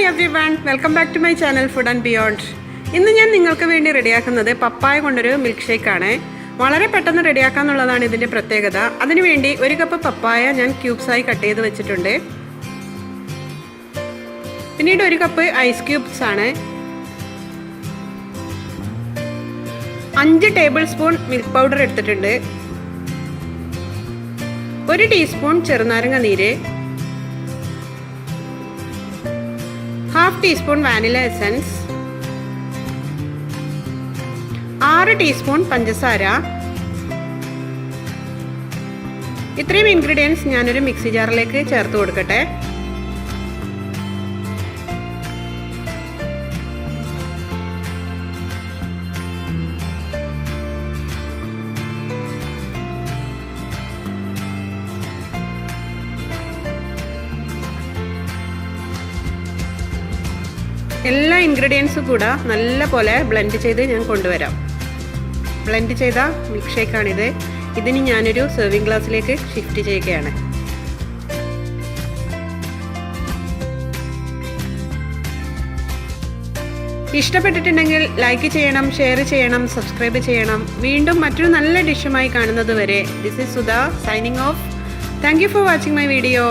everyone, welcome back to my channel Food and Beyond. ഇന്ന് ഞാൻ നിങ്ങൾക്ക് വേണ്ടി റെഡിയാക്കുന്നത് പപ്പായ കൊണ്ടൊരു മിൽക്ക് ഷേക്ക് ആണ്. വളരെ പെട്ടെന്ന് റെഡിയാക്കാന്നുള്ളതാണ് ഇതിന്റെ പ്രത്യേകത. അതിനുവേണ്ടി ഒരു കപ്പ് പപ്പായ ഞാൻ ക്യൂബ്സ് ആയി കട്ട് ചെയ്ത് വെച്ചിട്ടുണ്ട്. പിന്നീട് ഒരു കപ്പ് ഐസ് ക്യൂബ്സ് ആണ്. 5 ടേബിൾ സ്പൂൺ മിൽക്ക് പൗഡർ എടുത്തിട്ടുണ്ട്. 1 ടീസ്പൂൺ ചെറുനാരങ്ങ നീര്, 1/2 ടീസ്പൂൺ വാനില എസൻസ്, 6 ടീസ്പൂൺ പഞ്ചസാര. ഇത്രയും ഇൻഗ്രീഡിയൻസ് ഞാനൊരു മിക്സി ജാറിലേക്ക് ചേർത്ത് കൊടുക്കട്ടെ. എല്ലാ ഇൻഗ്രീഡിയൻസും കൂടെ നല്ല പോലെ ബ്ലെൻഡ് ചെയ്ത് ഞാൻ കൊണ്ടുവരാം. ബ്ലെൻഡ് ചെയ്ത മിൽക്ക് ഷേക്കാണിത്. ഇതിന് ഞാനൊരു സെർവിങ് ഗ്ലാസ്സിലേക്ക് ഷിഫ്റ്റ് ചെയ്യുകയാണ്. ഇഷ്ടപ്പെട്ടിട്ടുണ്ടെങ്കിൽ ലൈക്ക് ചെയ്യണം, ഷെയർ ചെയ്യണം, സബ്സ്ക്രൈബ് ചെയ്യണം. വീണ്ടും മറ്റൊരു നല്ല ഡിഷുമായി കാണുന്നത് വരെ this is Sudha signing off. Thank you for watching my video.